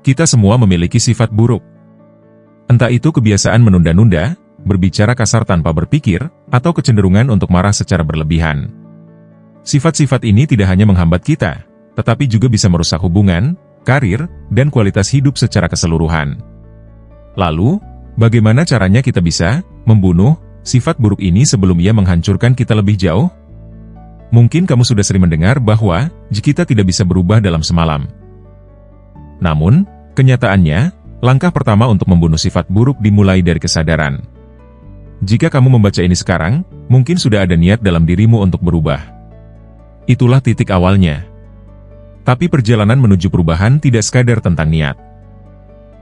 Kita semua memiliki sifat buruk. Entah itu kebiasaan menunda-nunda, berbicara kasar tanpa berpikir, atau kecenderungan untuk marah secara berlebihan. Sifat-sifat ini tidak hanya menghambat kita, tetapi juga bisa merusak hubungan, karir, dan kualitas hidup secara keseluruhan. Lalu, bagaimana caranya kita bisa membunuh sifat buruk ini sebelum ia menghancurkan kita lebih jauh? Mungkin kamu sudah sering mendengar bahwa kita tidak bisa berubah dalam semalam. Namun, kenyataannya, langkah pertama untuk membunuh sifat buruk dimulai dari kesadaran. Jika kamu membaca ini sekarang, mungkin sudah ada niat dalam dirimu untuk berubah. Itulah titik awalnya. Tapi perjalanan menuju perubahan tidak sekadar tentang niat.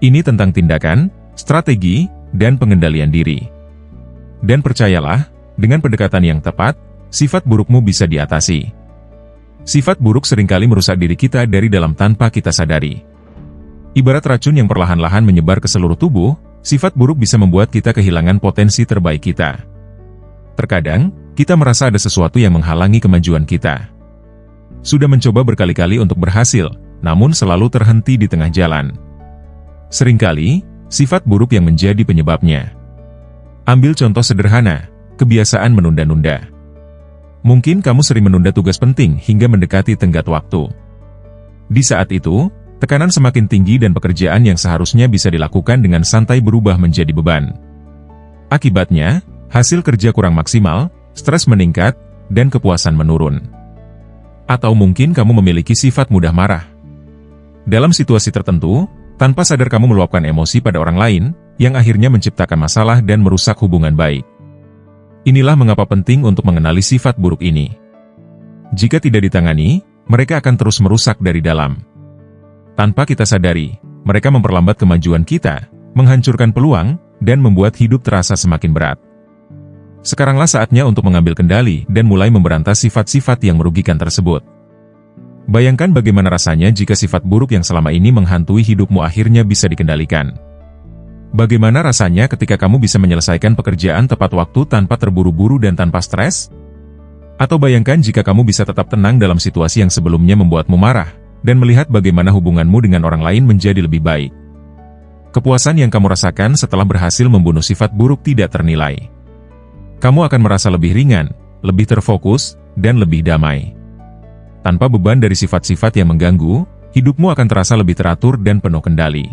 Ini tentang tindakan, strategi, dan pengendalian diri. Dan percayalah, dengan pendekatan yang tepat, sifat burukmu bisa diatasi. Sifat buruk seringkali merusak diri kita dari dalam tanpa kita sadari. Ibarat racun yang perlahan-lahan menyebar ke seluruh tubuh, sifat buruk bisa membuat kita kehilangan potensi terbaik kita. Terkadang, kita merasa ada sesuatu yang menghalangi kemajuan kita. Sudah mencoba berkali-kali untuk berhasil, namun selalu terhenti di tengah jalan. Seringkali, sifat buruk yang menjadi penyebabnya. Ambil contoh sederhana, kebiasaan menunda-nunda. Mungkin kamu sering menunda tugas penting hingga mendekati tenggat waktu. Di saat itu, tekanan semakin tinggi dan pekerjaan yang seharusnya bisa dilakukan dengan santai berubah menjadi beban. Akibatnya, hasil kerja kurang maksimal, stres meningkat, dan kepuasan menurun. Atau mungkin kamu memiliki sifat mudah marah. Dalam situasi tertentu, tanpa sadar kamu meluapkan emosi pada orang lain, yang akhirnya menciptakan masalah dan merusak hubungan baik. Inilah mengapa penting untuk mengenali sifat buruk ini. Jika tidak ditangani, mereka akan terus merusak dari dalam. Tanpa kita sadari, mereka memperlambat kemajuan kita, menghancurkan peluang, dan membuat hidup terasa semakin berat. Sekaranglah saatnya untuk mengambil kendali dan mulai memberantas sifat-sifat yang merugikan tersebut. Bayangkan bagaimana rasanya jika sifat buruk yang selama ini menghantui hidupmu akhirnya bisa dikendalikan. Bagaimana rasanya ketika kamu bisa menyelesaikan pekerjaan tepat waktu tanpa terburu-buru dan tanpa stres? Atau bayangkan jika kamu bisa tetap tenang dalam situasi yang sebelumnya membuatmu marah, dan melihat bagaimana hubunganmu dengan orang lain menjadi lebih baik. Kepuasan yang kamu rasakan setelah berhasil membunuh sifat buruk tidak ternilai. Kamu akan merasa lebih ringan, lebih terfokus, dan lebih damai. Tanpa beban dari sifat-sifat yang mengganggu, hidupmu akan terasa lebih teratur dan penuh kendali.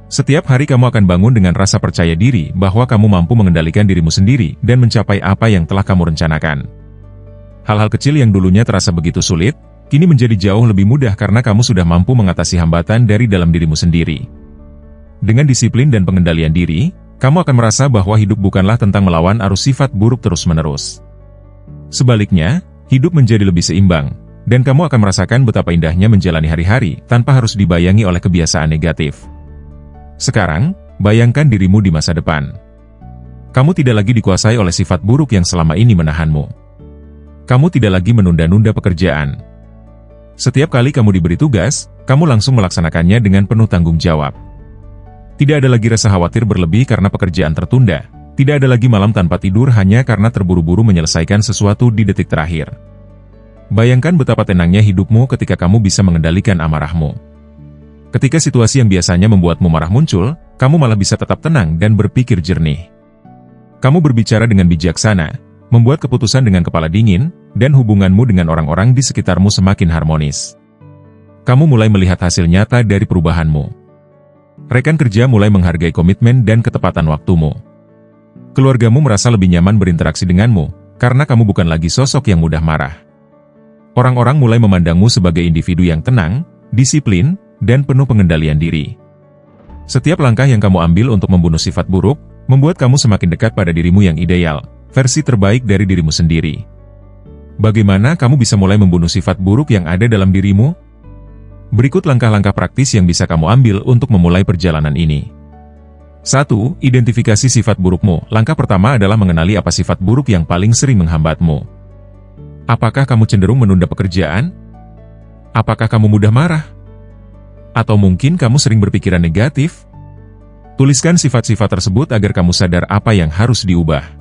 Setiap hari kamu akan bangun dengan rasa percaya diri bahwa kamu mampu mengendalikan dirimu sendiri dan mencapai apa yang telah kamu rencanakan. Hal-hal kecil yang dulunya terasa begitu sulit, kini menjadi jauh lebih mudah karena kamu sudah mampu mengatasi hambatan dari dalam dirimu sendiri. Dengan disiplin dan pengendalian diri, kamu akan merasa bahwa hidup bukanlah tentang melawan arus sifat buruk terus-menerus. Sebaliknya, hidup menjadi lebih seimbang, dan kamu akan merasakan betapa indahnya menjalani hari-hari tanpa harus dibayangi oleh kebiasaan negatif. Sekarang, bayangkan dirimu di masa depan. Kamu tidak lagi dikuasai oleh sifat buruk yang selama ini menahanmu. Kamu tidak lagi menunda-nunda pekerjaan. Setiap kali kamu diberi tugas, kamu langsung melaksanakannya dengan penuh tanggung jawab. Tidak ada lagi rasa khawatir berlebih karena pekerjaan tertunda. Tidak ada lagi malam tanpa tidur hanya karena terburu-buru menyelesaikan sesuatu di detik terakhir. Bayangkan betapa tenangnya hidupmu ketika kamu bisa mengendalikan amarahmu. Ketika situasi yang biasanya membuatmu marah muncul, kamu malah bisa tetap tenang dan berpikir jernih. Kamu berbicara dengan bijaksana, membuat keputusan dengan kepala dingin, dan hubunganmu dengan orang-orang di sekitarmu semakin harmonis. Kamu mulai melihat hasil nyata dari perubahanmu. Rekan kerja mulai menghargai komitmen dan ketepatan waktumu. Keluargamu merasa lebih nyaman berinteraksi denganmu, karena kamu bukan lagi sosok yang mudah marah. Orang-orang mulai memandangmu sebagai individu yang tenang, disiplin, dan penuh pengendalian diri. Setiap langkah yang kamu ambil untuk membunuh sifat buruk, membuat kamu semakin dekat pada dirimu yang ideal, versi terbaik dari dirimu sendiri. Bagaimana kamu bisa mulai membunuh sifat buruk yang ada dalam dirimu? Berikut langkah-langkah praktis yang bisa kamu ambil untuk memulai perjalanan ini. 1. Identifikasi sifat burukmu. Langkah pertama adalah mengenali apa sifat buruk yang paling sering menghambatmu. Apakah kamu cenderung menunda pekerjaan? Apakah kamu mudah marah? Atau mungkin kamu sering berpikiran negatif? Tuliskan sifat-sifat tersebut agar kamu sadar apa yang harus diubah.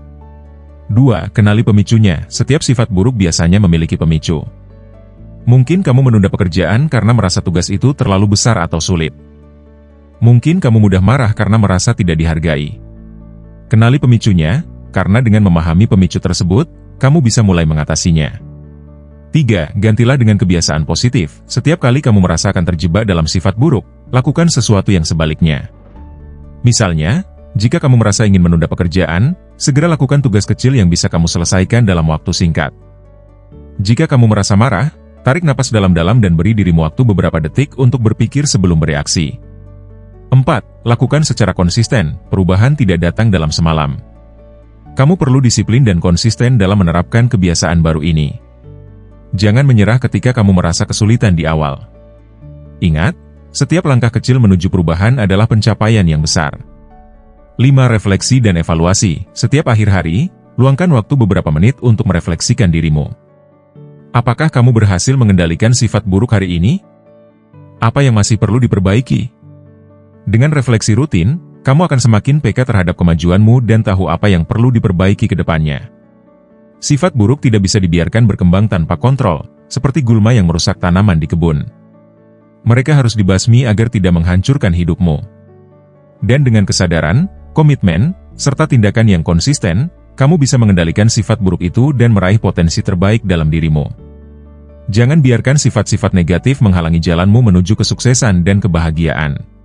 2. Kenali pemicunya. Setiap sifat buruk biasanya memiliki pemicu. Mungkin kamu menunda pekerjaan karena merasa tugas itu terlalu besar atau sulit. Mungkin kamu mudah marah karena merasa tidak dihargai. Kenali pemicunya, karena dengan memahami pemicu tersebut, kamu bisa mulai mengatasinya. 3. Gantilah dengan kebiasaan positif. Setiap kali kamu merasakan terjebak dalam sifat buruk, lakukan sesuatu yang sebaliknya. Misalnya, jika kamu merasa ingin menunda pekerjaan, segera lakukan tugas kecil yang bisa kamu selesaikan dalam waktu singkat. Jika kamu merasa marah, tarik napas dalam-dalam dan beri dirimu waktu beberapa detik untuk berpikir sebelum bereaksi. 4. Lakukan secara konsisten. Perubahan tidak datang dalam semalam. Kamu perlu disiplin dan konsisten dalam menerapkan kebiasaan baru ini. Jangan menyerah ketika kamu merasa kesulitan di awal. Ingat, setiap langkah kecil menuju perubahan adalah pencapaian yang besar. 5. Refleksi dan evaluasi. Setiap akhir hari, luangkan waktu beberapa menit untuk merefleksikan dirimu. Apakah kamu berhasil mengendalikan sifat buruk hari ini? Apa yang masih perlu diperbaiki? Dengan refleksi rutin, kamu akan semakin peka terhadap kemajuanmu dan tahu apa yang perlu diperbaiki ke depannya. Sifat buruk tidak bisa dibiarkan berkembang tanpa kontrol, seperti gulma yang merusak tanaman di kebun. Mereka harus dibasmi agar tidak menghancurkan hidupmu. Dan dengan kesadaran, komitmen, serta tindakan yang konsisten, kamu bisa mengendalikan sifat buruk itu dan meraih potensi terbaik dalam dirimu. Jangan biarkan sifat-sifat negatif menghalangi jalanmu menuju kesuksesan dan kebahagiaan.